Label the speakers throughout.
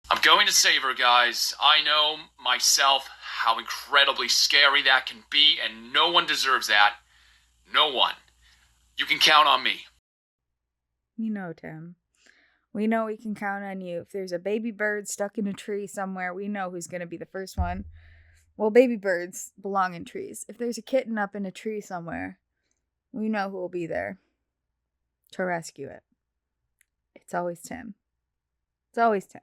Speaker 1: I'm going to save her, guys. I know myself how incredibly scary that can be, and no one deserves that. No one. You can count on me.
Speaker 2: We know, Tim. We know we can count on you. If there's a baby bird stuck in a tree somewhere, we know who's going to be the first one. Well, baby birds belong in trees. If there's a kitten up in a tree somewhere, we know who will be there to rescue it. It's always Tim. It's always Tim.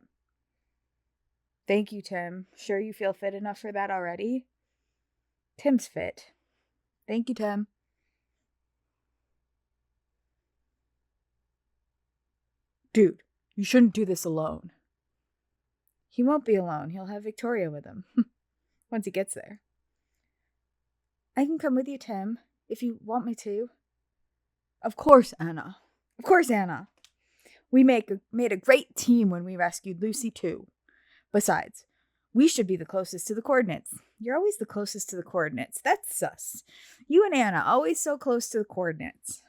Speaker 2: Thank you, Tim. Sure you feel fit enough for that already? Tim's fit. Thank you, Tim. Dude, you shouldn't do this alone. He won't be alone. He'll have Victoria with him once he gets there. I can come with you, Tim, if you want me to. Of course, Anna. Of course, Anna. We made a great team when we rescued Lucy, too. Besides, we should be the closest to the coordinates. You're always the closest to the coordinates. That's sus. You and Anna, always so close to the coordinates.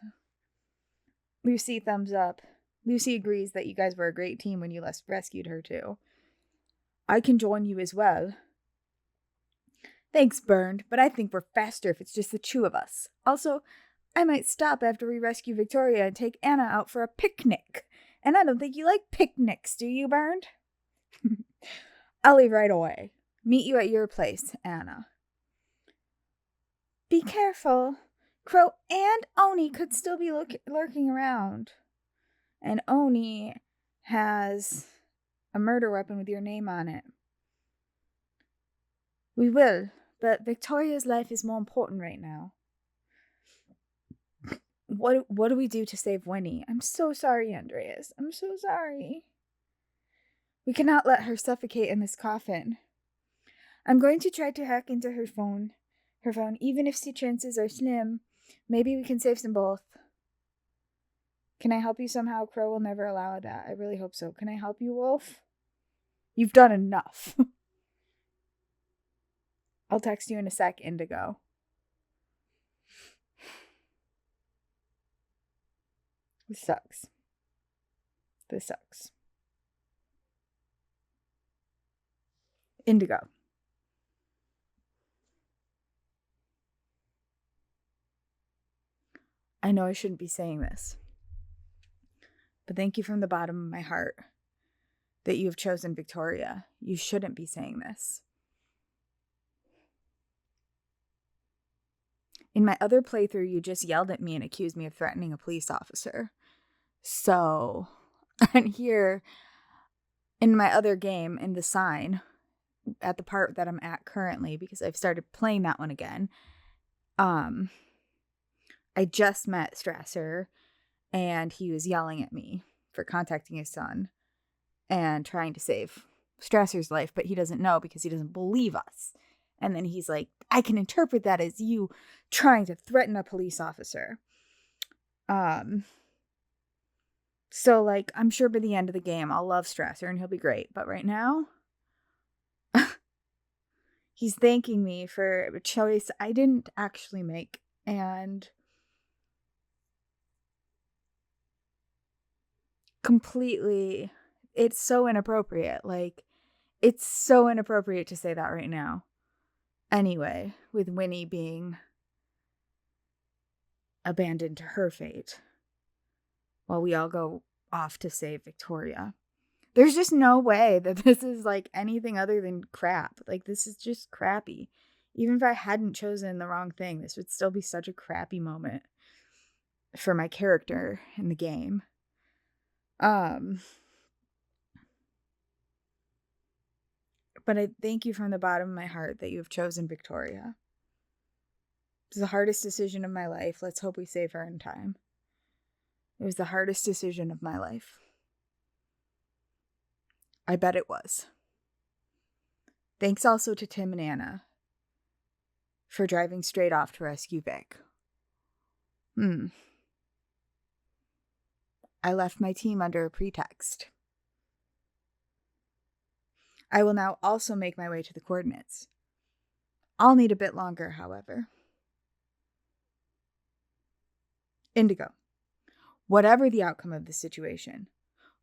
Speaker 2: Lucy, thumbs up. Lucy agrees that you guys were a great team when you rescued her, too. I can join you as well. Thanks, Burned, but I think we're faster if it's just the two of us. Also, I might stop after we rescue Victoria and take Anna out for a picnic. And I don't think you like picnics, do you, Burned? I'll leave right away. Meet you at your place, Anna. Be careful. Crow and Oni could still be lurking around. And Oni has a murder weapon with your name on it. We will, but Victoria's life is more important right now. What do we do to save Winnie? I'm so sorry, Andreas. I'm so sorry. We cannot let her suffocate in this coffin. I'm going to try to hack into her phone. Even if the chances are slim, maybe we can save them both. Can I help you somehow? Crow will never allow that. I really hope so. Can I help you, Wolf? You've done enough. I'll text you in a sec, Indigo. This sucks. This sucks. Indigo. I know I shouldn't be saying this, but thank you from the bottom of my heart that you have chosen Victoria. You shouldn't be saying this. In my other playthrough, you just yelled at me and accused me of threatening a police officer. So, and here, in my other game, in the sign, at the part that I'm at currently, because I've started playing that one again, I just met Strasser, and he was yelling at me for contacting his son and trying to save Strasser's life, but he doesn't know because he doesn't believe us. And then he's like, I can interpret that as you trying to threaten a police officer. So, like, I'm sure by the end of the game, I'll love Strasser and he'll be great. But right now, he's thanking me for a choice I didn't actually make. And completely, it's so inappropriate. Like, it's so inappropriate to say that right now. Anyway, with Winnie being abandoned to her fate while we all go off to save Victoria. There's just no way that this is like anything other than crap. Like, this is just crappy. Even if I hadn't chosen the wrong thing, this would still be such a crappy moment for my character in the game. But I thank you from the bottom of my heart that you have chosen Victoria. It's the hardest decision of my life. Let's hope we save her in time. It was the hardest decision of my life. I bet it was. Thanks also to Tim and Anna for driving straight off to rescue Vic. I left my team under a pretext. I will now also make my way to the coordinates. I'll need a bit longer, however. Indigo, whatever the outcome of the situation,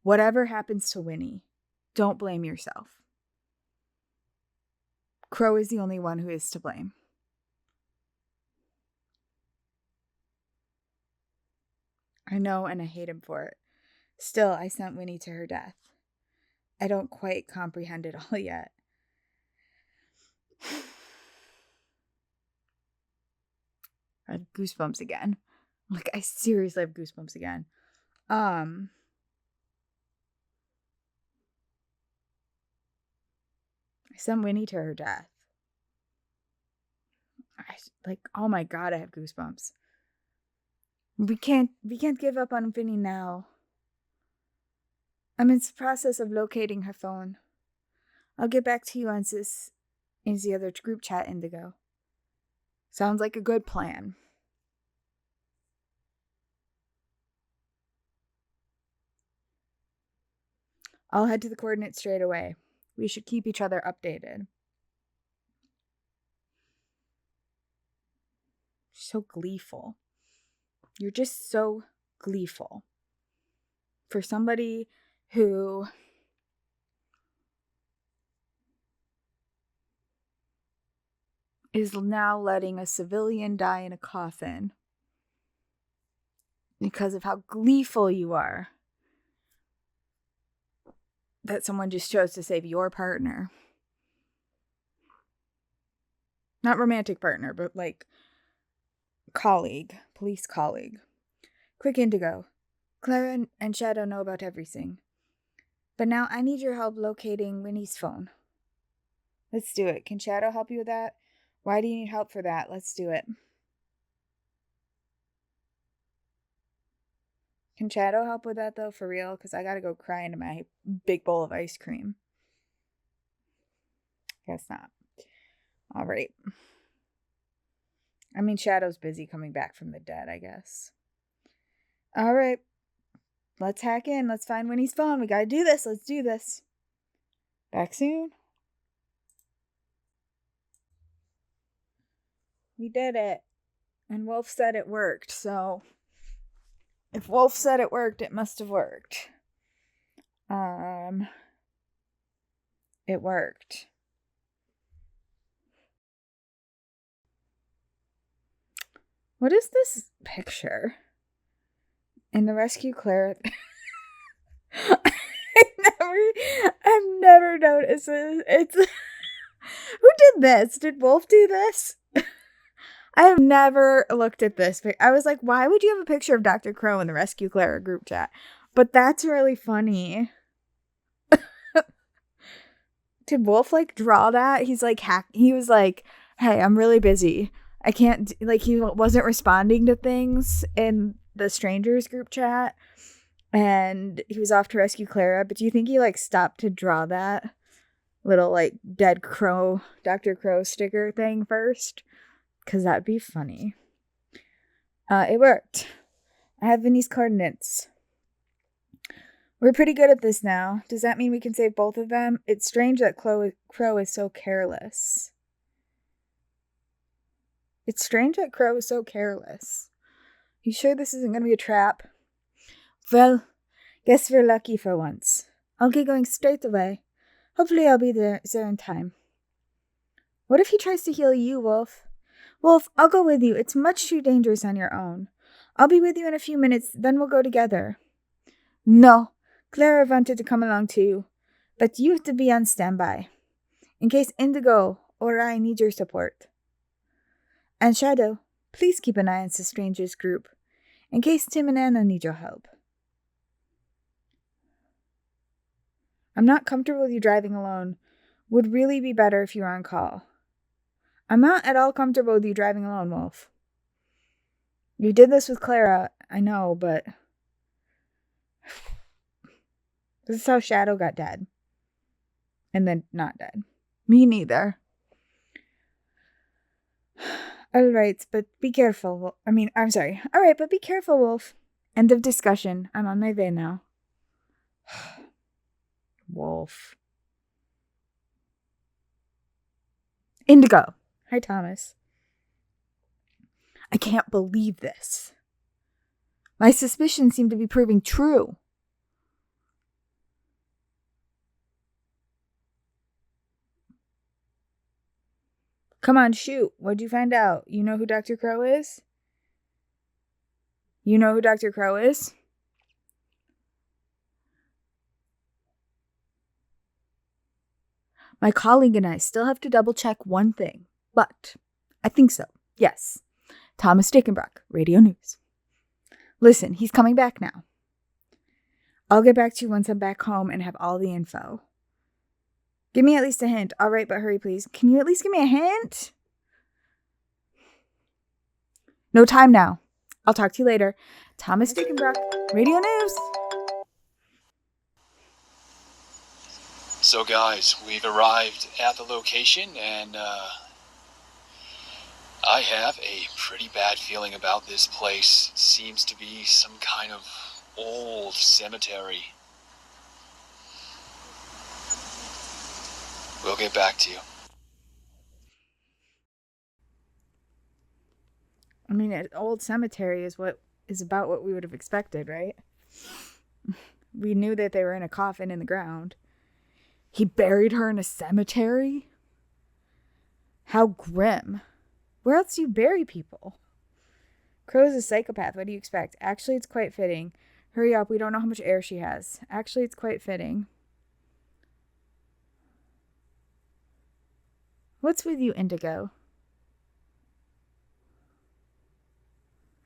Speaker 2: whatever happens to Winnie, don't blame yourself. Crow is the only one who is to blame. I know, and I hate him for it. Still, I sent Winnie to her death. I don't quite comprehend it all yet. I have goosebumps again. Like, I seriously have goosebumps again. I sent Winnie to her death. Oh my God, I have goosebumps. We can't give up on Winnie now. I'm in the process of locating her phone. I'll get back to you on this in the other group chat, Indigo. Sounds like a good plan. I'll head to the coordinates straight away. We should keep each other updated. So gleeful. You're just so gleeful. For somebody who is now letting a civilian die in a coffin because of how gleeful you are that someone just chose to save your partner. Not romantic partner, but like colleague, police colleague. Quick, Indigo. Clara and Shadow know about everything. But now I need your help locating Winnie's phone. Let's do it. Can Shadow help you with that? Why do you need help for that? Let's do it. Can Shadow help with that, though, for real? Because I gotta go cry into my big bowl of ice cream. Guess not. All right. I mean, Shadow's busy coming back from the dead, I guess. All right. Let's hack in. Let's find Winnie's phone. We gotta do this. Let's do this. Back soon. We did it. And Wolf said it worked, so if Wolf said it worked, it must have worked. It worked. What is this picture? In the rescue Clara. I've never noticed this. It's who did this? Did Wolf do this? I have never looked at this. I was like, why would you have a picture of Dr. Crow in the Rescue Clara group chat? But that's really funny. Did Wolf like draw that? He's like he was like, hey, I'm really busy. I can't, like, he wasn't responding to things in the strangers group chat. And he was off to rescue Clara. But do you think he like stopped to draw that little like dead crow, Dr. Crow sticker thing first? Because that'd be funny. It worked. I have Vinny's coordinates. We're pretty good at this now. Does that mean we can save both of them? It's strange that Crow is so careless. It's strange that Crow is so careless. You sure this isn't going to be a trap? Well, guess we're lucky for once. I'll get going straight away. Hopefully I'll be there in time. What if he tries to heal you, Wolf? Wolf, I'll go with you. It's much too dangerous on your own. I'll be with you in a few minutes, then we'll go together. No, Clara wanted to come along too, but you have to be on standby, in case Indigo or I need your support. And Shadow, please keep an eye on the strangers group, in case Tim and Anna need your help. I'm not comfortable with you driving alone. Would really be better if you were on call. I'm not at all comfortable with you driving alone, Wolf. You did this with Clara, I know, but this is how Shadow got dead. And then not dead. Me neither. Alright, but be careful. Alright, but be careful, Wolf. End of discussion. I'm on my way now. Wolf. Indigo. Hi, Thomas. I can't believe this. My suspicions seem to be proving true. Come on, shoot. What'd you find out? You know who Dr. Crow is? You know who Dr. Crow is? My colleague and I still have to double check one thing, but I think so. Yes. Thomas Dickenbrock, Radio News. Listen, he's coming back now. I'll get back to you once I'm back home and have all the info. Give me at least a hint. All right, but hurry, please. Can you at least give me a hint? No time now. I'll talk to you later. Thomas Dickenbrock, Radio News.
Speaker 1: So guys, we've arrived at the location, and I have a pretty bad feeling about this place. It seems to be some kind of old cemetery. We'll get back to you.
Speaker 2: I mean, an old cemetery is about what we would have expected, right? We knew that they were in a coffin in the ground. He buried her in a cemetery? How grim. Where else do you bury people? Crow's a psychopath. What do you expect? Actually, it's quite fitting. Hurry up. We don't know how much air she has. Actually, it's quite fitting. What's with you, Indigo?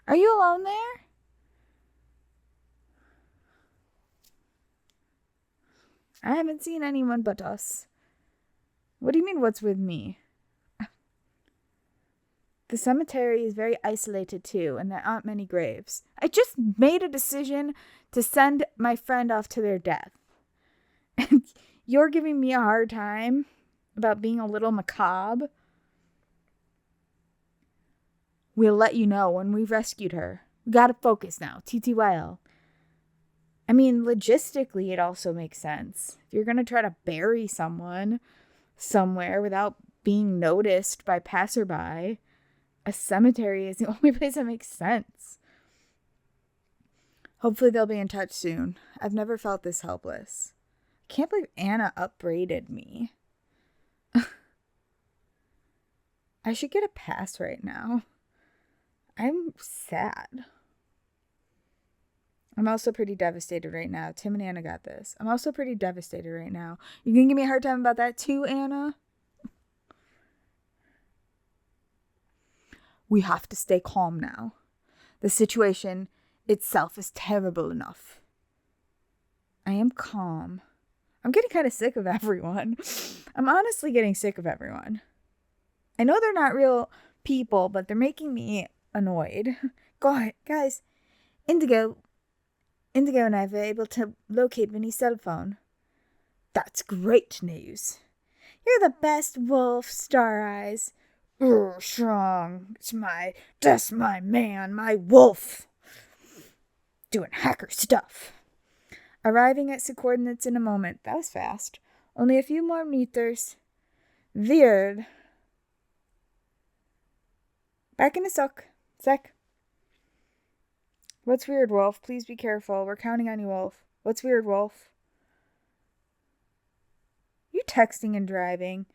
Speaker 2: Are you alone there? I haven't seen anyone but us. What do you mean, what's with me? The cemetery is very isolated too, and there aren't many graves. I just made a decision to send my friend off to their death. And you're giving me a hard time about being a little macabre? We'll let you know when we've rescued her. We gotta focus now. TTYL. I mean, logistically, it also makes sense. If you're going to try to bury someone somewhere without being noticed by passerby, a cemetery is the only place that makes sense. Hopefully they'll be in touch soon. I've never felt this helpless. I can't believe Anna upbraided me. I should get a pass right now. I'm sad. I'm also pretty devastated right now. Tim and Anna got this. I'm also pretty devastated right now. You gonna give me a hard time about that too, Anna? We have to stay calm now. The situation itself is terrible enough. I am calm. I'm getting kind of sick of everyone. I'm honestly getting sick of everyone. I know they're not real people, but they're making me annoyed. God, guys, Indigo and I were able to locate Vinny's cell phone. That's great news. You're the best, Wolf, Star Eyes. Strong. That's my man, my Wolf. Doing hacker stuff. Arriving at coordinates in a moment. That was fast. Only a few more meters. Weird. Back in a sec. What's weird, Wolf? Please be careful. We're counting on you, Wolf. What's weird, Wolf? You texting and driving.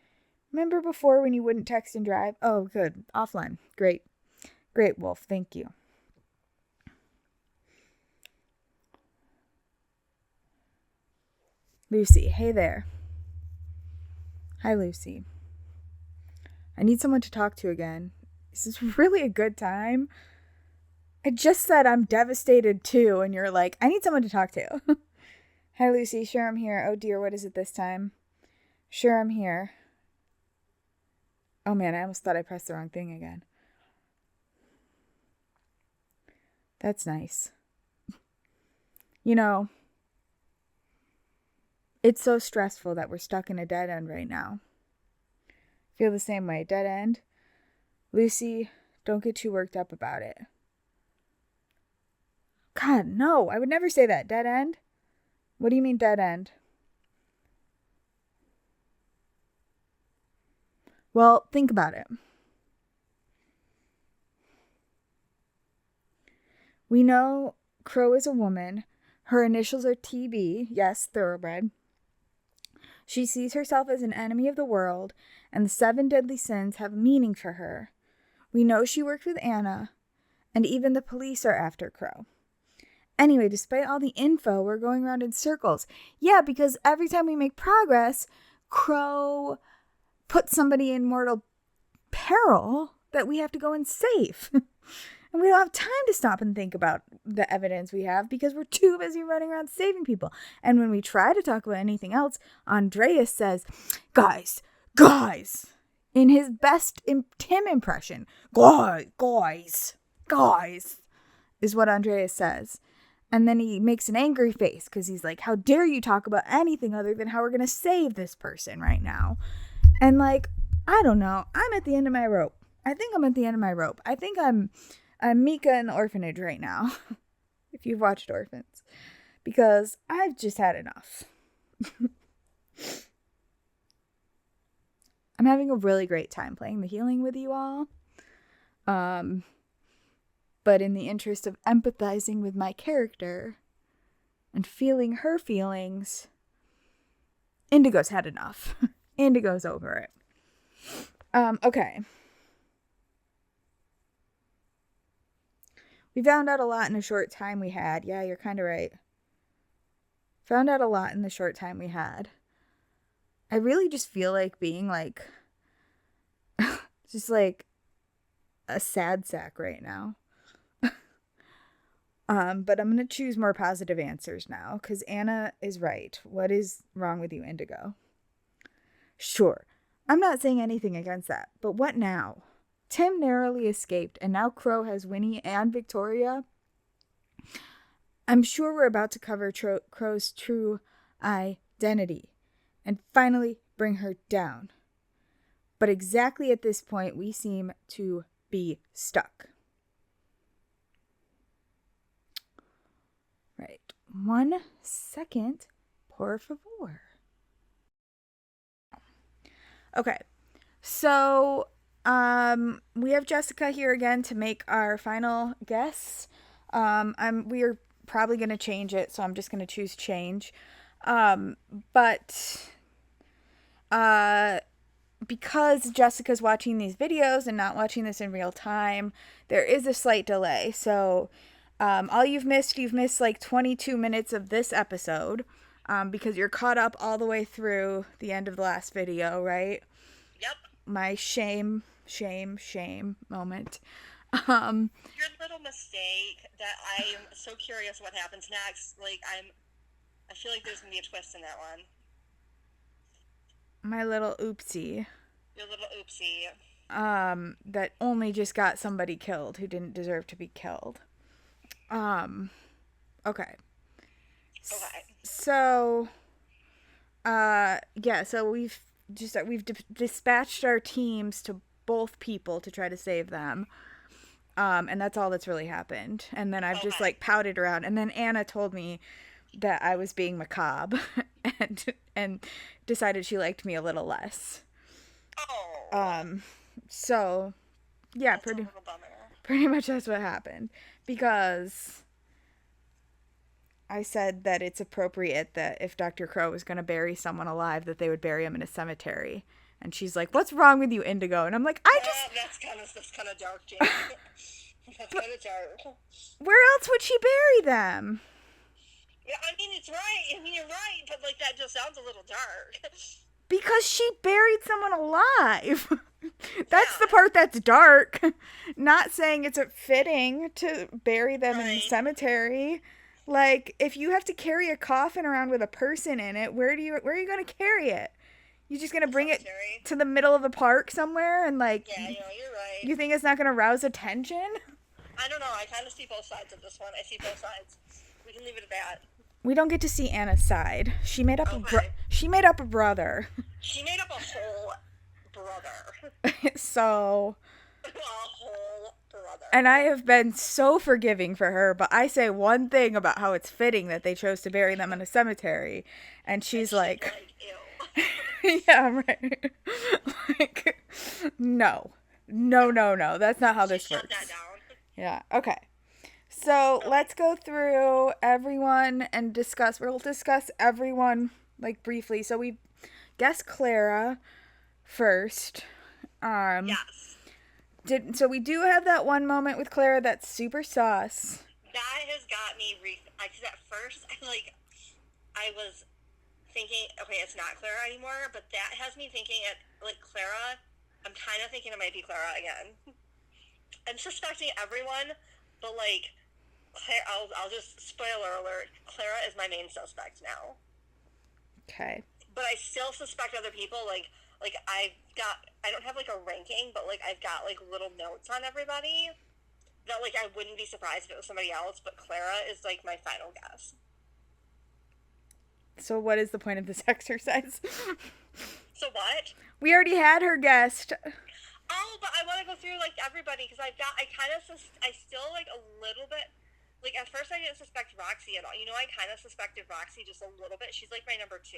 Speaker 2: Remember before when you wouldn't text and drive? Oh, good. Offline. Great. Great, Wolf. Thank you. Lucy. Hey there. Hi, Lucy. I need someone to talk to again. Is this really a good time? I just said I'm devastated too, and you're like, I need someone to talk to. Hi, Lucy. Sure, I'm here. Oh, dear. What is it this time? Sure, I'm here. Oh, man. I almost thought I pressed the wrong thing again. That's nice. You know, it's so stressful that we're stuck in a dead end right now. Feel the same way. Dead end? Lucy, don't get too worked up about it. God, no, I would never say that. Dead end? What do you mean dead end? Well, think about it. We know Crow is a woman. Her initials are TB. Yes, thoroughbred. She sees herself as an enemy of the world, and the 7 deadly sins have meaning for her. We know she worked with Anna, and even the police are after Crow. Anyway, despite all the info, we're going around in circles. Yeah, because every time we make progress, Crow puts somebody in mortal peril that we have to go and save. And we don't have time to stop and think about the evidence we have because we're too busy running around saving people. And when we try to talk about anything else, Andreas says, guys, in his best Tim impression, guys, is what Andreas says. And then he makes an angry face because he's like, how dare you talk about anything other than how we're going to save this person right now? And like, I don't know. I'm at the end of my rope. I think I'm Mika in the orphanage right now. If you've watched Orphans. Because I've just had enough. I'm having a really great time playing The Healing with you all. But in the interest of empathizing with my character and feeling her feelings, Indigo's had enough. Indigo's over it. Okay. We found out a lot in a short time we had. Yeah, you're kind of right. Found out a lot in the short time we had. I really just feel like being like, just like a sad sack right now. But I'm going to choose more positive answers now because Anna is right. What is wrong with you, Indigo? Sure. I'm not saying anything against that, but what now? Tim narrowly escaped, and now Crow has Winnie and Victoria. I'm sure we're about to cover Crow's true identity and finally bring her down. But exactly at this point, we seem to be stuck. Right. 1 second, por favor. Okay. So, we have Jessica here again to make our final guess. We are probably going to change it, so I'm just going to choose change. But because Jessica's watching these videos and not watching this in real time, there is a slight delay. So, all you've missed like 22 minutes of this episode, because you're caught up all the way through the end of the last video, right?
Speaker 3: Yep.
Speaker 2: My shame moment.
Speaker 3: Your little mistake that I am so curious what happens next. Like, I feel like there's going to be a twist in that one.
Speaker 2: My little oopsie.
Speaker 3: Your little oopsie.
Speaker 2: That only just got somebody killed who didn't deserve to be killed. Okay.
Speaker 3: Okay.
Speaker 2: So, yeah, so we've dispatched our teams to both people to try to save them. And that's all that's really happened. And then I've just like pouted around. And then Anna told me that I was being macabre and decided she liked me a little less.
Speaker 3: Oh.
Speaker 2: So yeah,
Speaker 3: that's a little bummer.
Speaker 2: Pretty much that's what happened. Because I said that it's appropriate that if Dr. Crow was going to bury someone alive, that they would bury him in a cemetery. And she's like, "What's wrong with you, Indigo?" And I'm like,
Speaker 3: That's kind of dark, Jamie. That's kind of dark.
Speaker 2: Where else would she bury them?
Speaker 3: Yeah, I mean, it's right. I mean, you're right, but like that just sounds a little dark.
Speaker 2: Because she buried someone alive. That's the part that's dark. Not saying it's fitting to bury them in the cemetery. Like, if you have to carry a coffin around with a person in it, where are you going to carry it? You just going to bring it to the middle of a park somewhere and like...
Speaker 3: Yeah, you're right.
Speaker 2: You think it's not going to rouse attention?
Speaker 3: I don't know. I kind of see both sides of this one. I see both sides. We can leave it at that.
Speaker 2: We don't get to see Anna's side. She made up a brother.
Speaker 3: She made up a
Speaker 2: whole
Speaker 3: brother.
Speaker 2: So...
Speaker 3: A whole brother.
Speaker 2: And I have been so forgiving for her, but I say one thing about how it's fitting that they chose to bury them in a cemetery, and she's like
Speaker 3: ew.
Speaker 2: Yeah, right. Like, no, that's not how this works.
Speaker 3: Shut that down.
Speaker 2: Yeah, okay. So let's go through everyone and we'll discuss everyone like briefly. So we guessed Clara first.
Speaker 3: Yes.
Speaker 2: So we do have that one moment with Clara that's super sauce.
Speaker 3: That has got me, because at first, I was thinking, okay, it's not Clara anymore, but that has me thinking, Clara, I'm kind of thinking it might be Clara again. I'm suspecting everyone, but, Claire, I'll just, spoiler alert, Clara is my main suspect now.
Speaker 2: Okay.
Speaker 3: But I still suspect other people, I don't have, a ranking, but, I've got, little notes on everybody that, I wouldn't be surprised if it was somebody else, but Clara is, my final guess.
Speaker 2: So what is the point of this exercise?
Speaker 3: So what?
Speaker 2: We already had her guessed.
Speaker 3: Oh, but I want to go through, everybody, because I still, a little bit, at first I didn't suspect Roxy at all. You know, I kind of suspected Roxy just a little bit. She's, my number 2.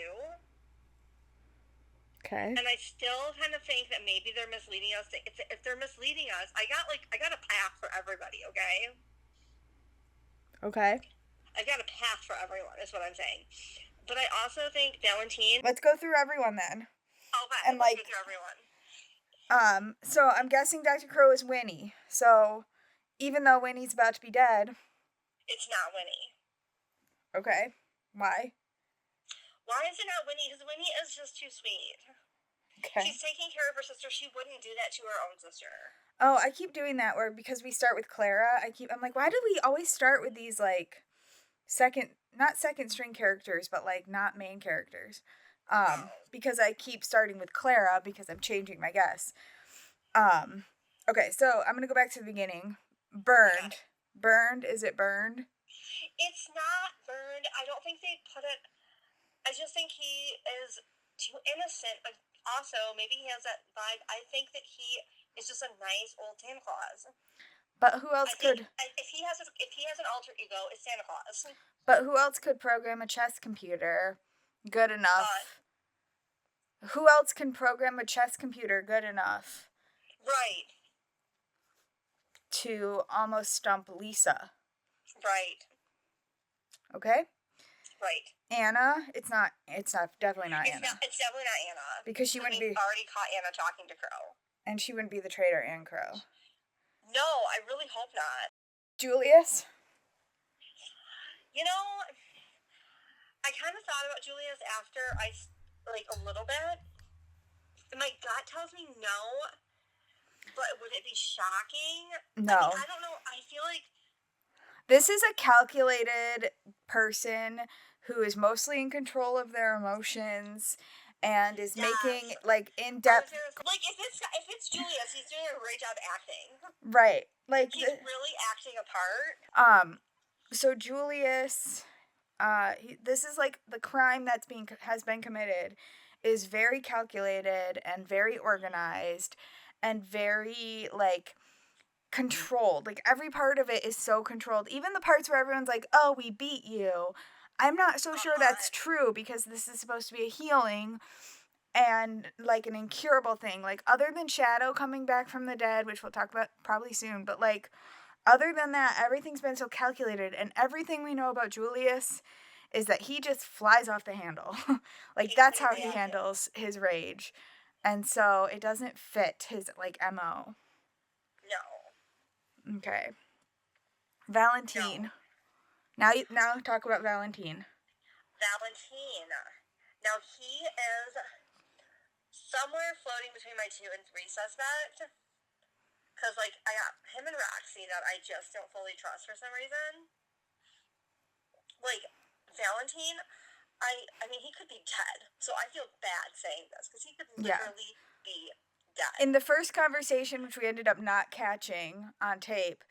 Speaker 2: Okay.
Speaker 3: And I still kind of think that maybe they're misleading us. If they're misleading us, I got a path for everybody, okay?
Speaker 2: Okay.
Speaker 3: I've got a path for everyone, is what I'm saying. But I also think Valentine...
Speaker 2: Let's go through everyone then.
Speaker 3: Okay,
Speaker 2: and
Speaker 3: let's go through everyone.
Speaker 2: So I'm guessing Dr. Crow is Winnie. So even though Winnie's about to be dead...
Speaker 3: It's not Winnie.
Speaker 2: Okay. Why?
Speaker 3: Why is it not Winnie? Because Winnie is just too sweet.
Speaker 2: Okay.
Speaker 3: She's taking care of her sister. She wouldn't do that to her own sister.
Speaker 2: Oh, I keep doing that where because we start with Clara, I'm like, why do we always start with these not second string characters, but not main characters? Because I keep starting with Clara because I'm changing my guess. Okay, so I'm gonna go back to the beginning. Burned.
Speaker 3: Okay.
Speaker 2: Burned, is it burned?
Speaker 3: It's not burned. I don't think they put it... I just think he is too innocent, but also maybe he has that vibe. I think that he is just a nice old Santa Claus.
Speaker 2: But who else could?
Speaker 3: If he has an alter ego, it's Santa Claus.
Speaker 2: But who else could program a chess computer good enough? Who else can program a chess computer good enough?
Speaker 3: Right.
Speaker 2: To almost stump Lisa.
Speaker 3: Right.
Speaker 2: Okay.
Speaker 3: Right.
Speaker 2: Anna, it's definitely not Anna.
Speaker 3: It's definitely not Anna.
Speaker 2: Because she wouldn't be...
Speaker 3: already caught Anna talking to Crow.
Speaker 2: And she wouldn't be the traitor and Crow.
Speaker 3: No, I really hope not.
Speaker 2: Julius?
Speaker 3: You know, I kind of thought about Julius after a little bit. My gut tells me no, but would it be shocking?
Speaker 2: No.
Speaker 3: I don't know. I feel like...
Speaker 2: This is a calculated person who is mostly in control of their emotions and is making in-depth...
Speaker 3: if it's Julius, he's doing a great job acting.
Speaker 2: Right.
Speaker 3: He's really acting a part.
Speaker 2: So Julius, this is the crime that's has been committed is very calculated and very organized and very controlled. Every part of it is so controlled. Even the parts where everyone's like, "Oh, we beat you." I'm not so sure that's true because this is supposed to be a healing and an incurable thing. Other than Shadow coming back from the dead, which we'll talk about probably soon, but other than that, everything's been so calculated, and everything we know about Julius is that he just flies off the handle. That's how he handles his rage. And so it doesn't fit his MO.
Speaker 3: No.
Speaker 2: Okay. Valentine.
Speaker 3: No.
Speaker 2: Now talk about Valentine.
Speaker 3: Valentine. Now he is somewhere floating between my 2 and 3 suspect. Because, I got him and Roxy that I just don't fully trust for some reason. Valentine, I mean, he could be dead. So I feel bad saying this, because he could literally be dead.
Speaker 2: In the first conversation, which we ended up not catching on tape,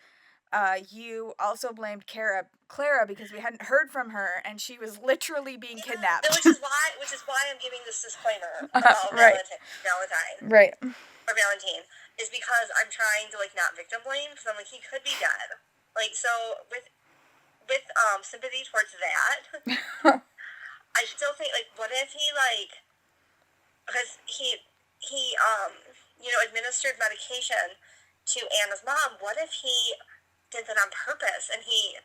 Speaker 2: you also blamed Clara because we hadn't heard from her, and she was literally being kidnapped.
Speaker 3: Which is why I'm giving this disclaimer about Valentine.
Speaker 2: Right.
Speaker 3: Or Valentine. Is because I'm trying to not victim blame, because I'm he could be dead. So with sympathy towards that, I still think what if he because he administered medication to Anna's mom. What if he did that on purpose and he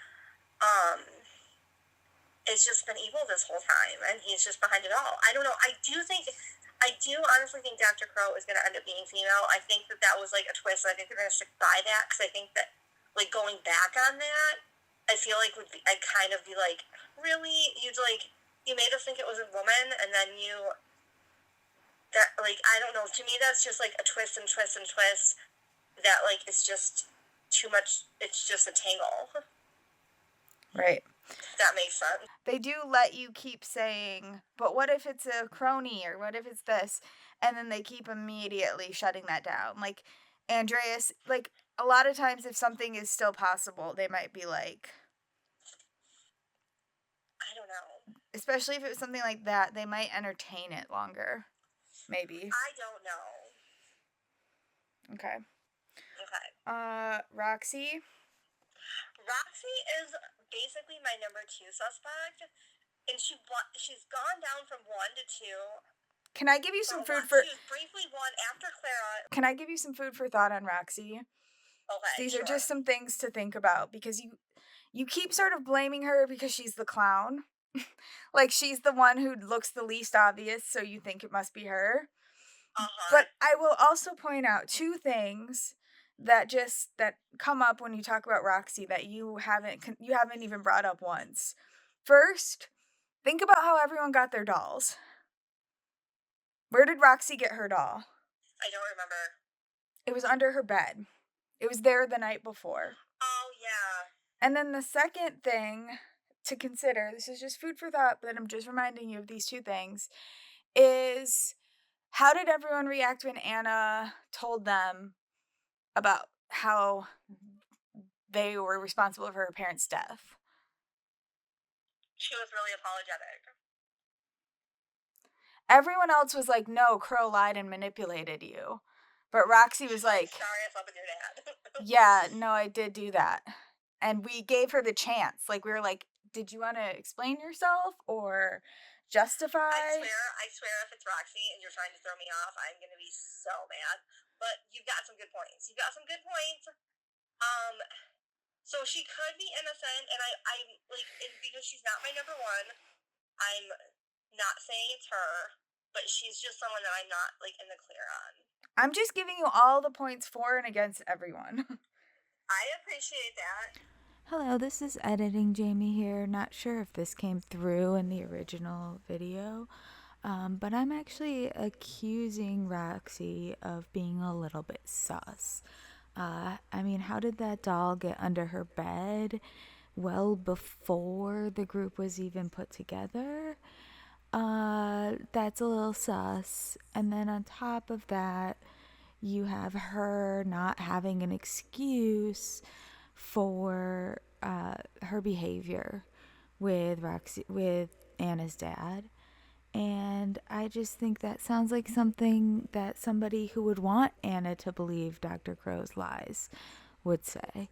Speaker 3: has just been evil this whole time and he's just behind it all? I don't know. I do think I do honestly think Dr. Crow is going to end up being female. I think that was like a twist. I think they're going to stick by that because I think that like going back on that, I feel like I'd kind of be like, really, you made us think it was a woman, and then I don't know. To me, that's just like a twist and twist and twist. That like is just too much. It's just a tangle.
Speaker 2: Right.
Speaker 3: If that makes sense.
Speaker 2: They do let you keep saying, but what if it's a crony, or what if it's this? And then they keep immediately shutting that down. Like, Andreas, like, a lot of times if something is still possible, they might be like,
Speaker 3: I don't know.
Speaker 2: especially if it was something like that, they might entertain it longer. Maybe.
Speaker 3: I don't know.
Speaker 2: Okay.
Speaker 3: Okay.
Speaker 2: Roxy?
Speaker 3: Roxy is basically my number 2 suspect, and she's gone down from 1 to 2.
Speaker 2: Can I give you some food for...
Speaker 3: She was briefly 1 after Clara.
Speaker 2: Can I give you some food for thought on Roxy?
Speaker 3: Okay,
Speaker 2: These
Speaker 3: sure.
Speaker 2: are just some things to think about, because you keep sort of blaming her because she's the clown. Like, she's the one who looks the least obvious, so you think it must be her. But I will also point out 2 things that come up when you talk about Roxy that you haven't even brought up once. First, think about how everyone got their dolls. Where did Roxy get her doll?
Speaker 3: I don't remember.
Speaker 2: It was under her bed. It was there the night before.
Speaker 3: Oh, yeah.
Speaker 2: And then the second thing to consider, this is just food for thought, but I'm just reminding you of these 2 things, is how did everyone react when Anna told them about how they were responsible for her parents' death?
Speaker 3: She was really apologetic.
Speaker 2: Everyone else was like, no, Crow lied and manipulated you. But Roxy was like,
Speaker 3: sorry, I slept with your dad.
Speaker 2: yeah, no, I did do that. And we gave her the chance. Like, we were like, did you want to explain yourself or justify?
Speaker 3: I swear if it's Roxy and you're trying to throw me off, I'm going to be so mad. But you've got some good points. So she could be innocent, and I'm like, because she's not my number 1, I'm not saying it's her, but she's just someone that I'm not like in the clear on.
Speaker 2: I'm just giving you all the points for and against everyone.
Speaker 3: I appreciate that.
Speaker 2: Hello, this is Editing Jamie here. Not sure if this came through in the original video, but I'm actually accusing Roxy of being a little bit sus. I mean, how did that doll get under her bed well before the group was even put together? That's a little sus. And then on top of that, you have her not having an excuse for her behavior with Anna's dad. And I just think that sounds like something that somebody who would want Anna to believe Dr. Crow's lies would say.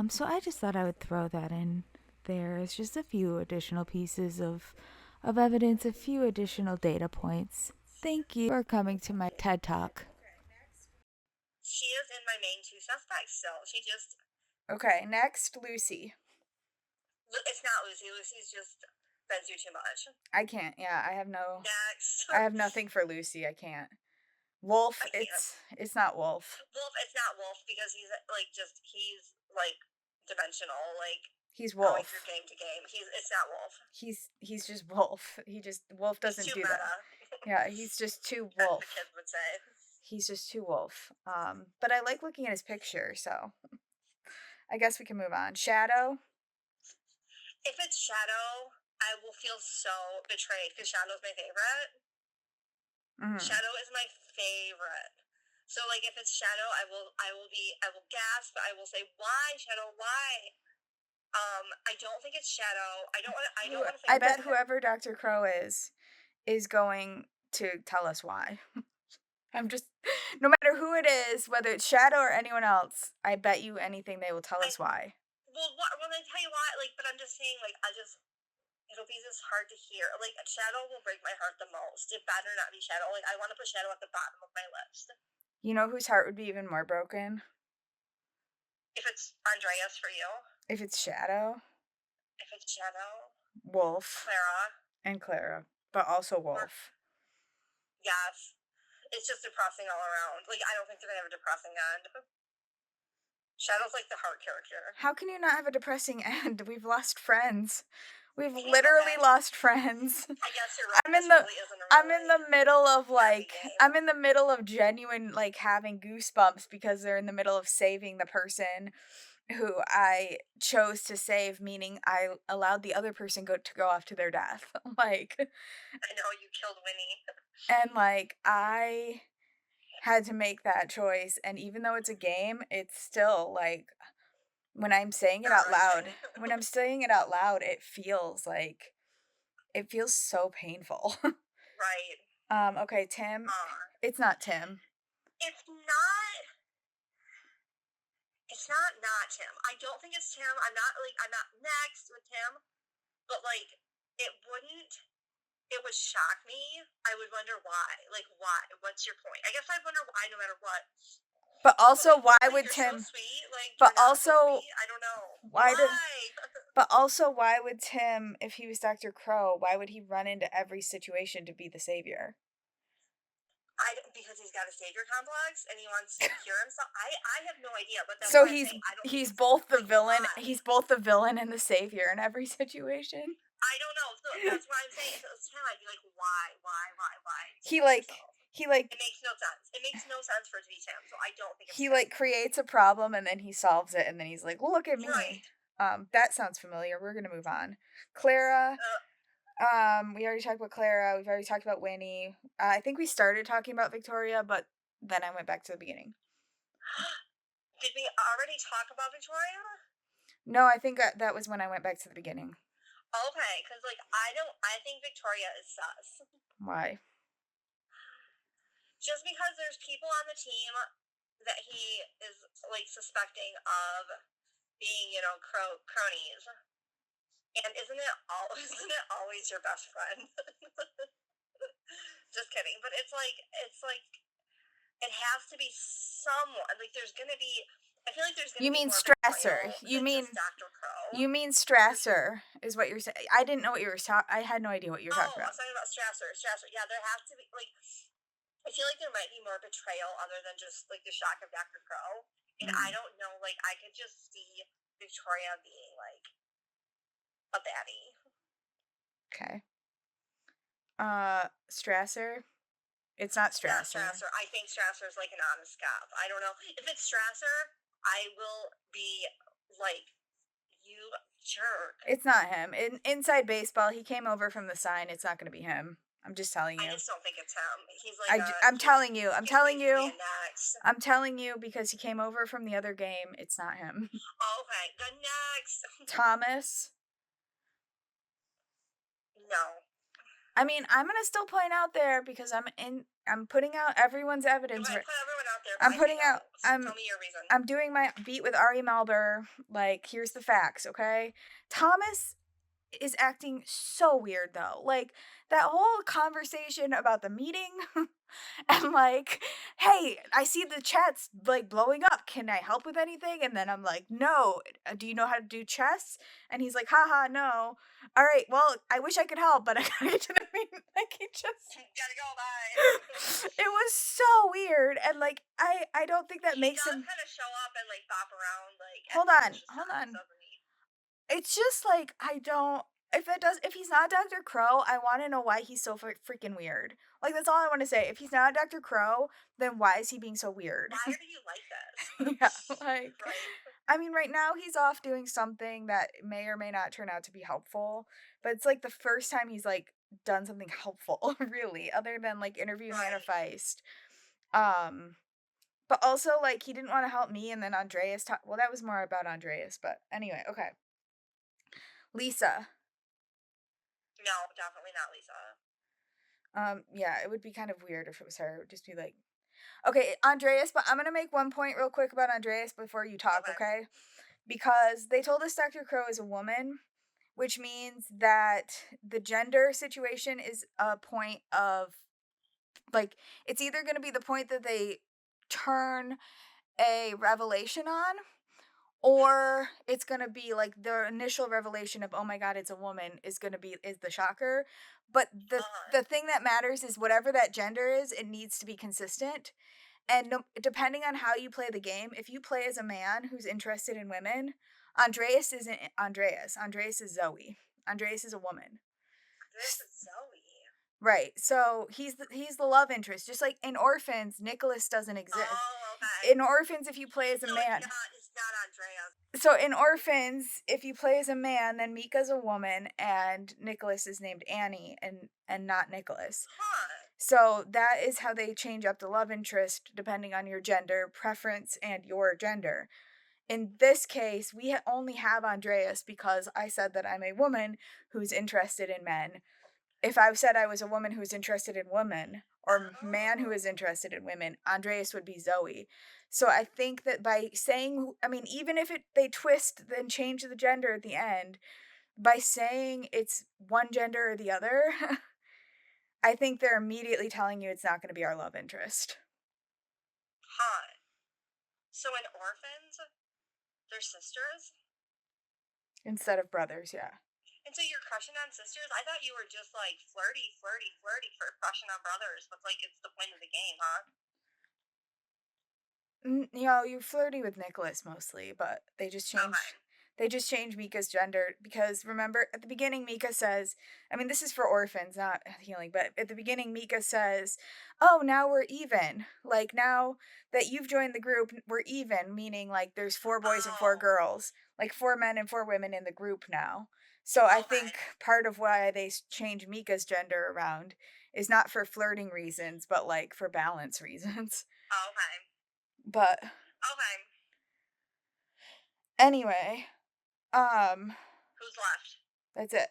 Speaker 2: So I just thought I would throw that in there as just a few additional pieces of evidence, a few additional data points. Thank you for coming to my TED Talk.
Speaker 3: She is in my main 2 suspects still.
Speaker 2: Okay, next, Lucy.
Speaker 3: It's not Lucy. Lucy's just been through too much.
Speaker 2: I can't. Yeah, I have
Speaker 3: Next.
Speaker 2: I have nothing for Lucy. I can't. Wolf. It's not Wolf.
Speaker 3: It's not Wolf because he's like dimensional. Like
Speaker 2: he's Wolf.
Speaker 3: Going through game to game. It's not Wolf.
Speaker 2: He's just Wolf. Wolf doesn't do
Speaker 3: meta.
Speaker 2: That. Yeah, he's just too Wolf.
Speaker 3: As the kids would say.
Speaker 2: He's just too Wolf. But I like looking at his picture, so I guess we can move on. Shadow.
Speaker 3: If it's Shadow, I will feel so betrayed because Shadow's my favorite. Mm-hmm. Shadow is my favorite. So like if it's Shadow, I will gasp. I will say, why, Shadow, why? I don't think it's Shadow. I don't want to think.
Speaker 2: I bet whoever Dr. Crow is going to tell us why. No matter who it is, whether it's Shadow or anyone else, I bet you anything they will tell us why.
Speaker 3: Well, I tell you why, but I'm just saying, it'll be just hard to hear. Shadow will break my heart the most. It better not be Shadow. I want to put Shadow at the bottom of my list.
Speaker 2: You know whose heart would be even more broken?
Speaker 3: If it's Andreas for you.
Speaker 2: If it's Shadow.
Speaker 3: Wolf.
Speaker 2: Clara. And Clara. But also Wolf.
Speaker 3: Yes. It's just depressing all around. Like, I don't think they're gonna have a depressing end. Shadow's like the heart character.
Speaker 2: How can you not have a depressing end? We've lost friends. We've
Speaker 3: Yeah,
Speaker 2: literally
Speaker 3: okay.
Speaker 2: lost friends.
Speaker 3: I guess you're right.
Speaker 2: I'm
Speaker 3: This
Speaker 2: in the
Speaker 3: really isn't a
Speaker 2: I'm
Speaker 3: really
Speaker 2: in the middle of
Speaker 3: happy
Speaker 2: like
Speaker 3: game.
Speaker 2: I'm in the middle of genuine like having goosebumps because they're in the middle of saving the person who I chose to save, meaning I allowed the other person to go off to their death. Like,
Speaker 3: I know you killed Winnie.
Speaker 2: and like I had to make that choice, and even though it's a game, it's still like when I'm saying it out loud,
Speaker 3: Nerve-wracking.
Speaker 2: it feels like it feels so painful.
Speaker 3: Right.
Speaker 2: Okay, Tim.
Speaker 3: Uh,
Speaker 2: It's not Tim.
Speaker 3: it's not. It's not Tim. I don't think it's Tim. I'm not next with Tim, but like it wouldn't. It would shock me. I would wonder why. Like, why? What's your point? I guess I'd wonder why, no matter what.
Speaker 2: But also, why
Speaker 3: Like,
Speaker 2: would
Speaker 3: you're
Speaker 2: Tim?
Speaker 3: so sweet. Like,
Speaker 2: But
Speaker 3: you're not so
Speaker 2: also,
Speaker 3: sweet. I don't know.
Speaker 2: why did?
Speaker 3: Why?
Speaker 2: But also, why would Tim, if he was Dr. Crow, why would he run into every situation to be the savior?
Speaker 3: Because he's got a savior complex and he wants to cure himself. I have no idea. But that's
Speaker 2: So
Speaker 3: why I'm saying I don't think
Speaker 2: he's
Speaker 3: it's
Speaker 2: both the
Speaker 3: like,
Speaker 2: villain.
Speaker 3: why?
Speaker 2: He's both the villain and the savior in every situation.
Speaker 3: I don't know. So that's why I'm saying. So it's Tim. I'd be like, why?
Speaker 2: He
Speaker 3: Kill
Speaker 2: like
Speaker 3: yourself.
Speaker 2: he like
Speaker 3: It makes no sense. It makes no sense for it to be Tim. So I don't think it's
Speaker 2: he
Speaker 3: Tim.
Speaker 2: like creates a problem and then he solves it and then he's like, look at me.
Speaker 3: Right.
Speaker 2: That sounds familiar. We're gonna move on. Clara. We already talked about Clara. We've already talked about Winnie. I think we started talking about Victoria, but then I went back to the beginning.
Speaker 3: Did we already talk about Victoria?
Speaker 2: No, I think that was when I went back to the beginning.
Speaker 3: Okay, because like I think Victoria is sus.
Speaker 2: Why?
Speaker 3: Just because there's people on the team that he is like suspecting of being, cronies. And isn't it always your best friend? Just kidding. But it's like it has to be someone. Like there's gonna be. I feel like there's gonna
Speaker 2: You
Speaker 3: be
Speaker 2: mean
Speaker 3: more
Speaker 2: Strasser.
Speaker 3: betrayal
Speaker 2: You
Speaker 3: than
Speaker 2: mean
Speaker 3: just Dr. Crow.
Speaker 2: You mean Strasser is what you're saying. I didn't know what you were I had no idea what you were talking
Speaker 3: I
Speaker 2: about.
Speaker 3: was talking about Strasser. Yeah, there has to be like. I feel like there might be more betrayal other than just like the shock of Dr. Crow. And I don't know, like I could just see Victoria being like a baddie.
Speaker 2: Okay. Strasser. It's not Strasser.
Speaker 3: Not Strasser. I think Strasser's like an honest cop. I don't know. If it's Strasser, I will be like, you jerk.
Speaker 2: It's not him. In Inside Baseball, he came over from the sign. It's not going to be him. I'm just telling you.
Speaker 3: I just don't think it's him. He's like
Speaker 2: I'm telling you. I'm telling you.
Speaker 3: Next.
Speaker 2: I'm telling you because he came over from the other game. It's not him.
Speaker 3: Okay, the next.
Speaker 2: Thomas.
Speaker 3: No.
Speaker 2: I mean, I'm gonna still point out there because I'm putting out everyone's evidence.
Speaker 3: Put everyone out there.
Speaker 2: I'm putting out.
Speaker 3: Tell me your reason.
Speaker 2: I'm doing my beat with Ari Melber. Like, here's the facts, okay? Thomas is acting so weird though. Like that whole conversation about the meeting and like, hey, I see the chat's like blowing up. Can I help with anything? And then I'm like, no. Do you know how to do chess? And he's like, haha, no. All right, well, I wish I could help, but I gotta get to the meeting. Like he just
Speaker 3: gotta go, bye.
Speaker 2: It was so weird, and like I don't think that makes him
Speaker 3: kind of show up and like bop around like.
Speaker 2: Hold on. It's just like I don't. If he's not Dr. Crow, I want to know why he's so freaking weird. Like that's all I want to say. If he's not Dr. Crow, then why is he being so weird?
Speaker 3: Why are you like this?
Speaker 2: Yeah, like
Speaker 3: right.
Speaker 2: I mean, right now he's off doing something that may or may not turn out to be helpful, but it's like the first time he's like done something helpful, really, other than like interviewing Hannah Feist. But also like he didn't want to help me, and then Andreas. Well, that was more about Andreas, but anyway, okay. Lisa.
Speaker 3: No, definitely not Lisa.
Speaker 2: Yeah, it would be kind of weird if it was her. It would just be like, okay, Andreas, but I'm gonna make one point real quick about Andreas before you talk, okay? Because they told us Dr. Crow is a woman, which means that the gender situation is a point of, like, it's either gonna be the point that they turn a revelation on, or it's gonna be like the initial revelation of, oh my god, it's a woman is the shocker. But
Speaker 3: Uh-huh.
Speaker 2: the thing that matters is whatever that gender is, it needs to be consistent. And no, depending on how you play the game, if you play as a man who's interested in women, Andreas isn't Andreas. Andreas is Zoe. Andreas is a woman.
Speaker 3: This is Zoe.
Speaker 2: Right. So he's the love interest. Just like in Orphans, Nicholas doesn't exist.
Speaker 3: Oh, okay.
Speaker 2: In Orphans, if you play as a
Speaker 3: So
Speaker 2: man,
Speaker 3: it's not Andrea.
Speaker 2: so in Orphans, if you play as a man, then Mika's a woman and Nicholas is named Annie and not Nicholas.
Speaker 3: Huh.
Speaker 2: So that is how they change up the love interest depending on your gender preference and your gender. In this case, we only have Andreas because I said that I'm a woman who's interested in men. If I said I was a woman who's interested in women or man who is interested in women, Andreas would be Zoe. So I think that by saying, I mean, even if they twist and change the gender at the end, by saying it's one gender or the other, I think they're immediately telling you it's not going to be our love interest
Speaker 3: Huh. So in Orphans, they're sisters?
Speaker 2: instead of brothers. Yeah.
Speaker 3: And so you're crushing on sisters? I thought you were just like flirty for crushing on brothers, but like it's the point of the game, huh?
Speaker 2: You know, you're flirty with Nicholas mostly, but they just changed.
Speaker 3: Okay.
Speaker 2: They just changed Mika's gender because remember at the beginning Mika says, I mean this is for Orphans, not healing, but at the beginning Mika says, "Oh, now we're even. Like now that you've joined the group, we're even," meaning like there's 4 boys and 4
Speaker 3: Oh.
Speaker 2: girls, like 4 men and 4 women in the group now. So I
Speaker 3: Okay.
Speaker 2: think part of why they changed Mika's gender around is not for flirting reasons, but like for balance reasons.
Speaker 3: Okay.
Speaker 2: But
Speaker 3: Okay.
Speaker 2: anyway,
Speaker 3: Who's left?
Speaker 2: that's it.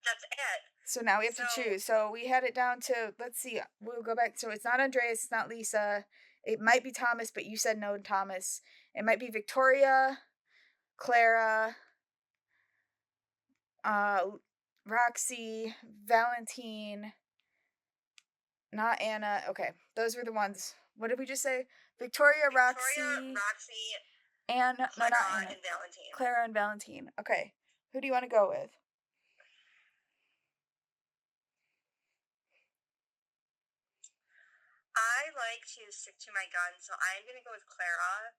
Speaker 3: That's it.
Speaker 2: So now we have to
Speaker 3: So-
Speaker 2: choose. So we had it down to, let's see, we'll go back. So it's not Andreas, it's not Lisa. It might be Thomas, but you said no, Thomas. It might be Victoria, Clara, Roxy, Valentine, not Anna. Okay, those were the ones. What did we just say? Victoria, Roxy, and no,
Speaker 3: Clara,
Speaker 2: not Anna.
Speaker 3: and Valentine.
Speaker 2: Clara and Valentine. Okay, who do you want to go with?
Speaker 3: I like to stick to my guns, so I'm gonna go with Clara.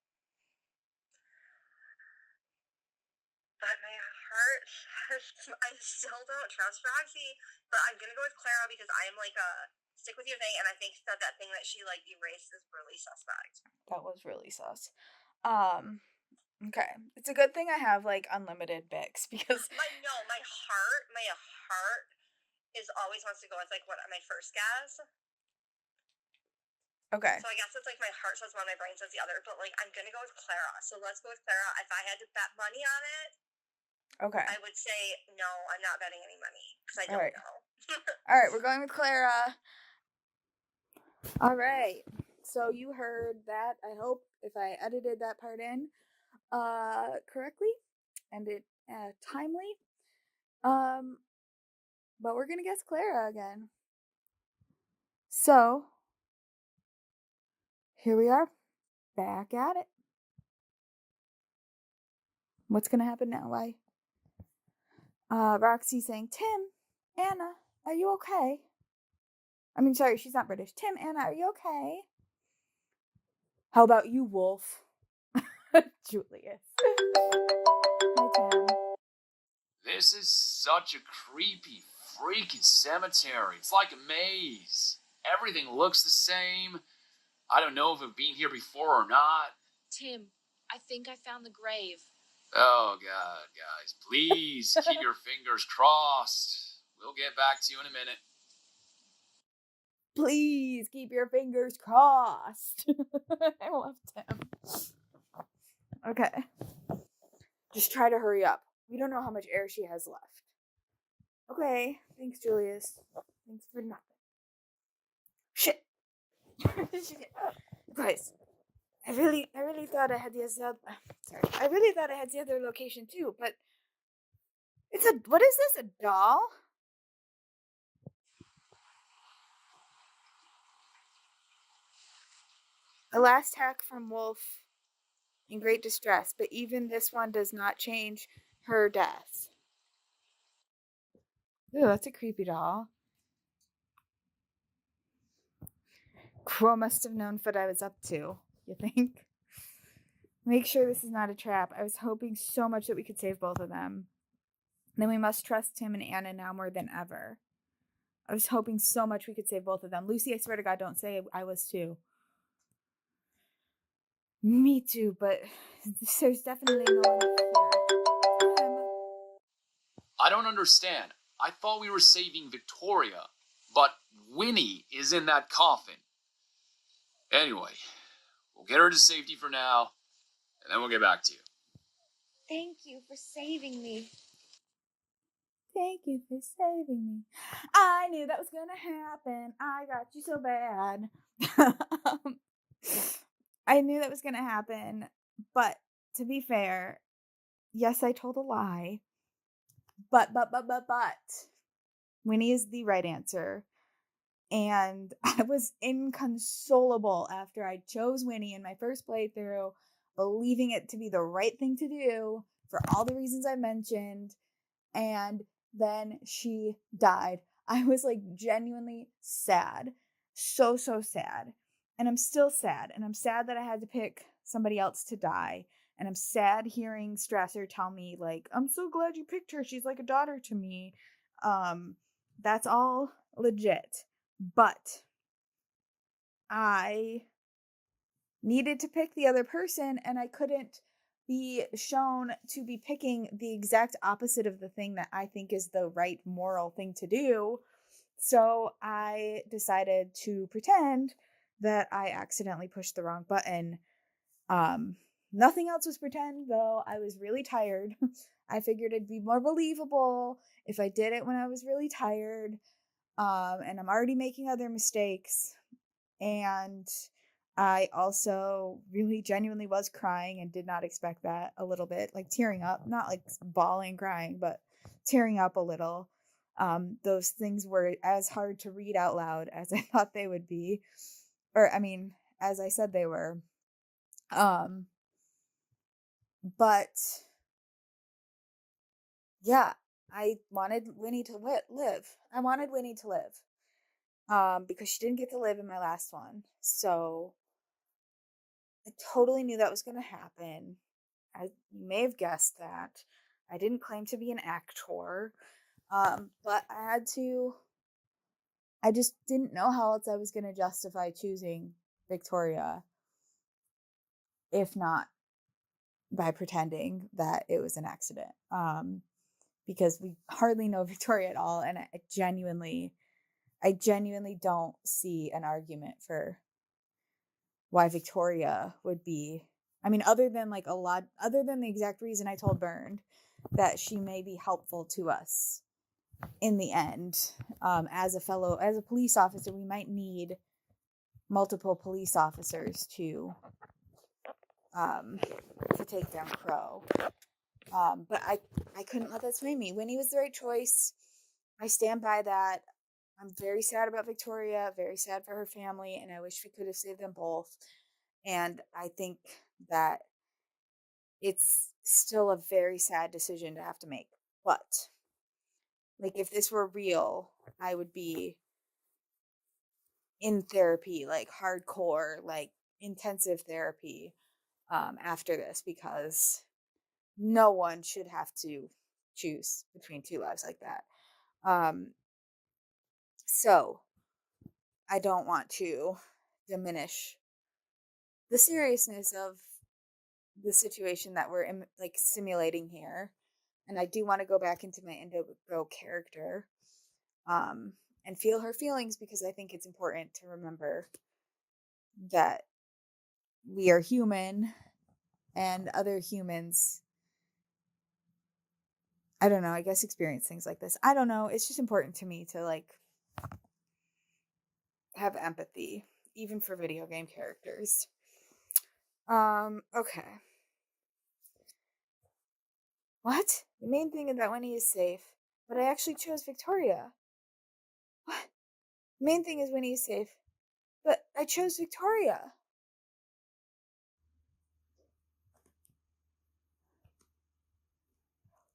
Speaker 3: But my heart says I still don't trust Roxy, but I'm gonna go with Clara because I am like a stick with your thing, and I think that thing that she like erased is really suspect.
Speaker 2: That was really sus. Okay. It's a good thing I have like unlimited Bix because
Speaker 3: My heart is always wants to go with like what my first guess.
Speaker 2: okay.
Speaker 3: So I guess it's like my heart says one, my brain says the other, but like I'm gonna go with Clara. So let's go with Clara. If I had to bet money on it,
Speaker 2: Okay.
Speaker 3: I would say no. I'm not betting any money because I don't
Speaker 2: Alright.
Speaker 3: know.
Speaker 2: All right, we're going with Clara. All right. So you heard that. I hope if I edited that part in correctly and it timely. But we're going to guess Clara again. So here we are. Back at it. What's going to happen now? Why? Roxy saying, "Tim, Anna, are you okay?" I mean, sorry, she's not British. "Tim, Anna, are you okay?" How about you, Wolf? Julius. Hi, Tim.
Speaker 1: This is such a creepy, freaking cemetery. It's like a maze. Everything looks the same. I don't know if I've been here before or not.
Speaker 4: Tim, I think I found the grave.
Speaker 1: Oh, God, guys. Please keep your fingers crossed. We'll get back to you in a minute.
Speaker 2: Please keep your fingers crossed. I love Tim. Okay. Just try to hurry up. We don't know how much air she has left. Okay. Thanks, Julius. Thanks for nothing. Shit. Guys, I really thought I had the other. Sorry. I really thought I had the other location too, but it's a. What is this? A doll? The last hack from Wolf in great distress, but even this one does not change her death. Ooh, that's a creepy doll. Crow must have known what I was up to, you think? Make sure this is not a trap. I was hoping so much that we could save both of them. Then we must trust him and Anna now more than ever. I was hoping so much we could save both of them. Lucy, I swear to God, don't say I was too. Me too, but there's definitely no one here.
Speaker 1: I don't understand. I thought we were saving Victoria, but Winnie is in that coffin. Anyway, we'll get her to safety for now, and then we'll get back to you.
Speaker 4: Thank you for saving me.
Speaker 2: Thank you for saving me. I knew that was gonna happen. I got you so bad. I knew that was gonna happen, but to be fair, yes, I told a lie. But Winnie is the right answer. And I was inconsolable after I chose Winnie in my first playthrough, believing it to be the right thing to do for all the reasons I mentioned. And then she died. I was like genuinely sad. So sad. And I'm still sad. And I'm sad that I had to pick somebody else to die. And I'm sad hearing Strasser tell me, like, I'm so glad you picked her. She's like a daughter to me. That's all legit. But I needed to pick the other person, and I couldn't be shown to be picking the exact opposite of the thing that I think is the right moral thing to do. So I decided to pretend that I accidentally pushed the wrong button. Nothing else was pretend, though. I was really tired. I figured it'd be more believable if I did it when I was really tired. And I'm already making other mistakes. And I also really genuinely was crying and did not expect that a little bit, like tearing up, not like bawling, crying, but tearing up a little. Those things were as hard to read out loud as I thought they would be, or I mean, as I said they were. But yeah, I wanted Winnie to live. I wanted Winnie to live. Because she didn't get to live in my last one. So I totally knew that was going to happen. You may have guessed that. I didn't claim to be an actor. But I just didn't know how else I was going to justify choosing Victoria, if not by pretending that it was an accident. Because we hardly know Victoria at all. And I genuinely don't see an argument for why Victoria would be, I mean, other than the exact reason I told Bernd, that she may be helpful to us in the end. As a police officer, we might need multiple police officers to take down Crow. But I couldn't let that sway me. Winnie was the right choice. I stand by that. I'm very sad about Victoria, very sad for her family, and I wish we could have saved them both. And I think that it's still a very sad decision to have to make. But, like, if this were real, I would be in therapy, like hardcore, like intensive therapy after this, because no one should have to choose between two lives like that. So I don't want to diminish the seriousness of the situation that we're like simulating here. And I do want to go back into my Indigo character and feel her feelings, because I think it's important to remember that we are human and other humans, I don't know, I guess experience things like this. I don't know. It's just important to me to like have empathy, even for video game characters. Okay. What? The main thing is that Winnie is safe, but I actually chose Victoria. What? The main thing is Winnie is safe, but I chose Victoria.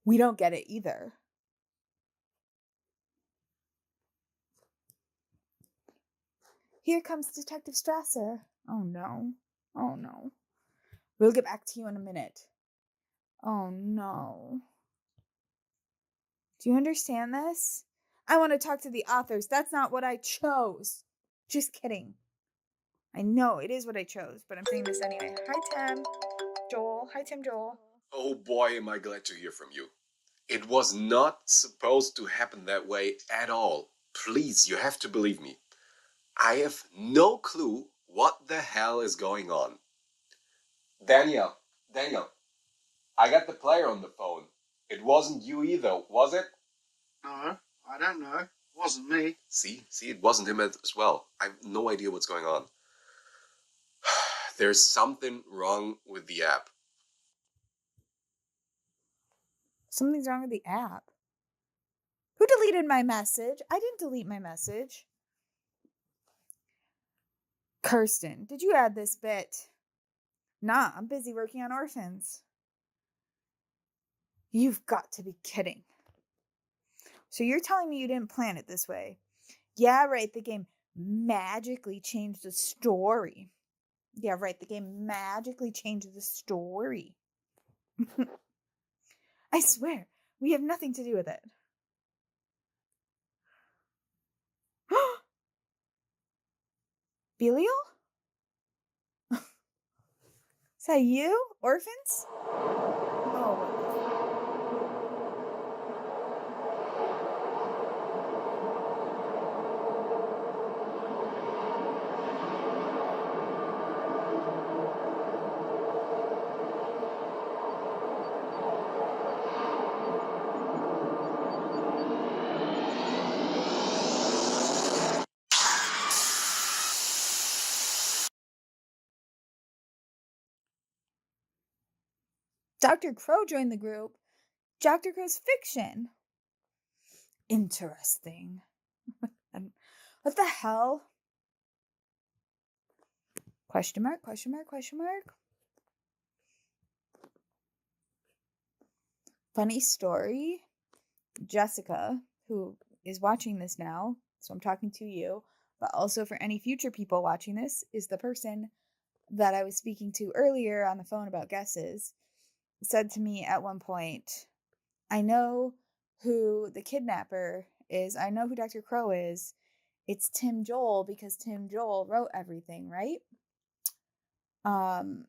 Speaker 2: We don't get it either. Here comes Detective Strasser. Oh no. Oh no. We'll get back to you in a minute. Oh no. Do you understand this? I want to talk to the authors. That's not what I chose. Just kidding. I know it is what I chose, but I'm saying this anyway. Hi, Tim. Joel. Hi, Tim Joel.
Speaker 5: Oh boy, am I glad to hear from you. It was not supposed to happen that way at all. Please, you have to believe me. I have no clue what the hell is going on. Daniel, I got the player on the phone. It wasn't you either, was it?
Speaker 6: No, I don't know. It wasn't me.
Speaker 5: See, it wasn't him as well. I have no idea what's going on. There's something wrong with the app.
Speaker 2: Something's wrong with the app. Who deleted my message? I didn't delete my message. Kirsten, did you add this bit? Nah, I'm busy working on Orphans. You've got to be kidding. So you're telling me you didn't plan it this way? Yeah, right, the game magically changed the story. Yeah, right, the game magically changed the story. I swear, we have nothing to do with it. Belial? Is that you? Orphans? Oh. Dr. Crow joined the group. Dr. Crow's fiction. Interesting. What the hell? Question mark, question mark, question mark. Funny story. Jessica, who is watching this now, so I'm talking to you, but also for any future people watching this, is the person that I was speaking to earlier on the phone about guesses, said to me at one point, I know who the kidnapper is. I know who Dr. Crow is. It's Tim Joel because Tim Joel wrote everything, right? And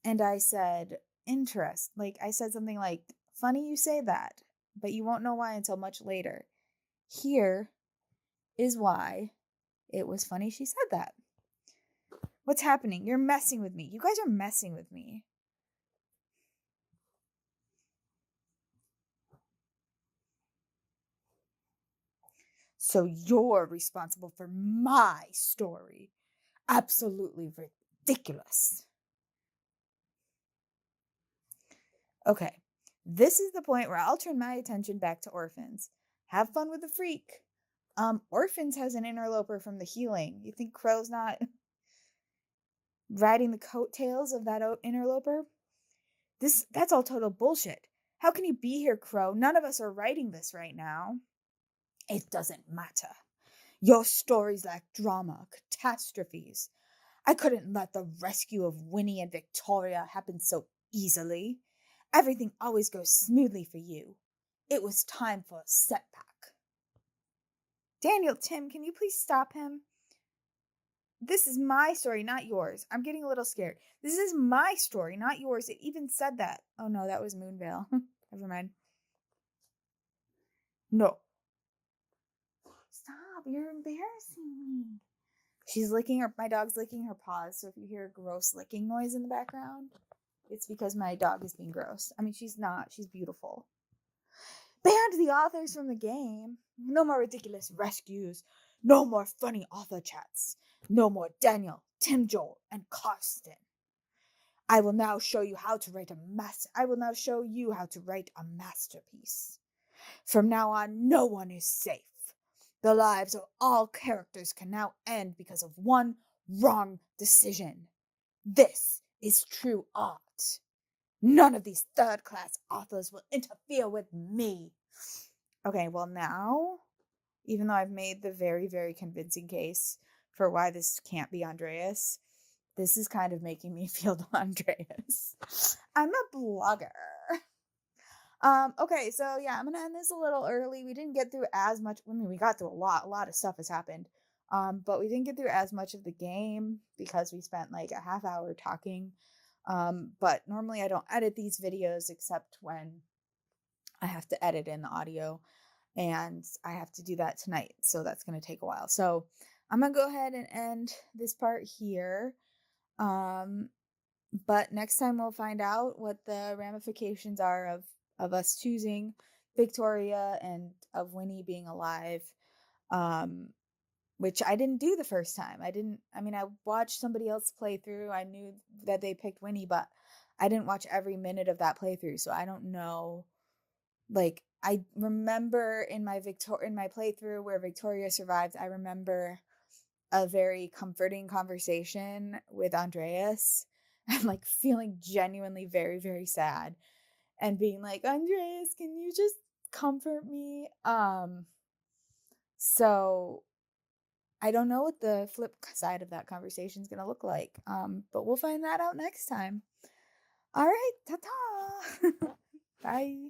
Speaker 2: I said, I said something like, funny you say that, but you won't know why until much later. Here is why it was funny she said that. What's happening? You're messing with me. You guys are messing with me. So you're responsible for my story. Absolutely ridiculous. Okay, this is the point where I'll turn my attention back to Orphans. Have fun with the freak. Orphans has an interloper from The Healing. You think Crow's not riding the coattails of that interloper? That's all total bullshit. How can you be here, Crow? None of us are writing this right now. It doesn't matter. Your stories lack drama, catastrophes. I couldn't let the rescue of Winnie and Victoria happen so easily. Everything always goes smoothly for you. It was time for a setback. Daniel, Tim, can you please stop him? This is my story, not yours. I'm getting a little scared. This is my story, not yours. It even said that. Oh no, that was Moonvale. Never mind. No. Stop, you're embarrassing me. My dog's licking her paws, so if you hear a gross licking noise in the background, it's because my dog is being gross. I mean, she's not. She's beautiful. Banned the authors from the game. No more ridiculous rescues. No more funny author chats. No more Daniel, Tim Joel, and Karsten. I will now show you how to write a masterpiece. From now on, no one is safe. The lives of all characters can now end because of one wrong decision. This is true art. None of these third-class authors will interfere with me. Okay, well now, even though I've made the very, very convincing case for why this can't be Andreas, this is kind of making me feel the Andreas. I'm a blogger. Okay, so yeah, I'm gonna end this a little early. We didn't get through as much. I mean, we got through a lot of stuff has happened. But we didn't get through as much of the game because we spent like a half hour talking. But normally I don't edit these videos except when I have to edit in the audio, and I have to do that tonight. So that's gonna take a while. So I'm gonna go ahead and end this part here. But next time we'll find out what the ramifications are of us choosing Victoria and of Winnie being alive. Which I didn't do the first time. I watched somebody else play through. I knew that they picked Winnie, but I didn't watch every minute of that playthrough. So I don't know. Like, I remember in my playthrough where Victoria survived, I remember a very comforting conversation with Andreas and like feeling genuinely very, very sad and being like, Andreas, can you just comfort me? So I don't know what the flip side of that conversation is going to look like. But we'll find that out next time. All right. Ta-ta. Bye.